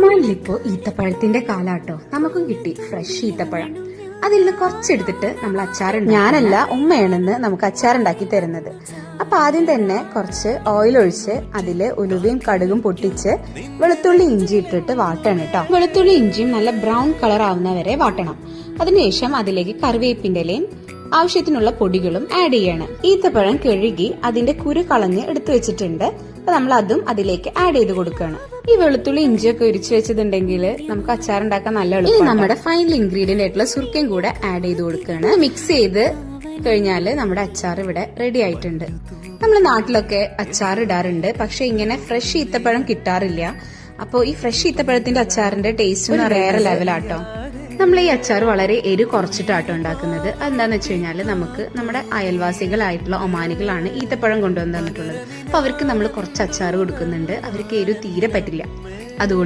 ഒമാനിലിപ്പോ ഈത്തപ്പഴത്തിന്റെ കാലാട്ടോ. നമുക്കും കിട്ടി ഫ്രഷ് ഈത്തപ്പഴം. അതിൽ നിന്ന് കുറച്ചെടുത്തിട്ട് നമ്മൾ അച്ചാറുണ്ട്. ഞാനല്ല, ഉമ്മയാണെന്ന് നമുക്ക് അച്ചാറുണ്ടാക്കി തരുന്നത്. അപ്പൊ ആദ്യം തന്നെ കുറച്ച് ഓയിൽ ഒഴിച്ച് അതില് ഉലുവയും കടുകും പൊട്ടിച്ച് വെളുത്തുള്ളി ഇഞ്ചി ഇട്ടിട്ട് വാട്ടണം കേട്ടോ. വെളുത്തുള്ളി ഇഞ്ചിയും നല്ല ബ്രൗൺ കളർ ആവുന്നവരെ വാട്ടണം. അതിനുശേഷം അതിലേക്ക് കറിവേപ്പിന്റെ ഇലയും ആവശ്യത്തിനുള്ള പൊടികളും ആഡ് ചെയ്യണം. ഈത്തപ്പഴം കഴുകി അതിന്റെ കുരു കളഞ്ഞ് എടുത്തു വെച്ചിട്ടുണ്ട്. അപ്പൊ നമ്മൾ അതും അതിലേക്ക് ആഡ് ചെയ്ത് കൊടുക്കണം. ഈ വെളുത്തുള്ളി ഇഞ്ചിയൊക്കെ ഉരിച്ചു വെച്ചതുണ്ടെങ്കിൽ നമുക്ക് അച്ചാർ ഉണ്ടാക്കാൻ നല്ല എളുപ്പം. ഇനി നമ്മുടെ ഫൈനൽ ഇൻഗ്രീഡിയന്റ് ആയിട്ടുള്ള സുർക്കയും കൂടെ ആഡ് ചെയ്ത് കൊടുക്കുകയാണ്. മിക്സ് ചെയ്ത് കഴിഞ്ഞാൽ നമ്മുടെ അച്ചാർ ഇവിടെ റെഡി ആയിട്ടുണ്ട്. നമ്മൾ നാട്ടിലൊക്കെ അച്ചാർ ഇടാറുണ്ട്, പക്ഷെ ഇങ്ങനെ ഫ്രഷ് ഈത്തപ്പഴം കിട്ടാറില്ല. അപ്പോൾ ഈ ഫ്രഷ് ഈത്തപ്പഴത്തിന്റെ അച്ചാറിന്റെ ടേസ്റ്റ് വേറെ ലെവലാട്ടോ. നമ്മൾ ഈ അച്ചാർ വളരെ എരിവ് കുറച്ചിട്ടാട്ടോ ഉണ്ടാക്കുന്നത്. അതെന്താന്ന് വെച്ച് കഴിഞ്ഞാൽ നമുക്ക് നമ്മുടെ അയൽവാസികളായിട്ടുള്ള ഒമാനികളാണ് ഈത്തപ്പഴം കൊണ്ടുവന്ന് തന്നിട്ടുള്ളത്. അപ്പൊ അവർക്ക് നമ്മൾ കുറച്ച് അച്ചാർ കൊടുക്കുന്നുണ്ട്. അവർക്ക് എരിവ് തീരെ പറ്റില്ല. അതുകൊണ്ട്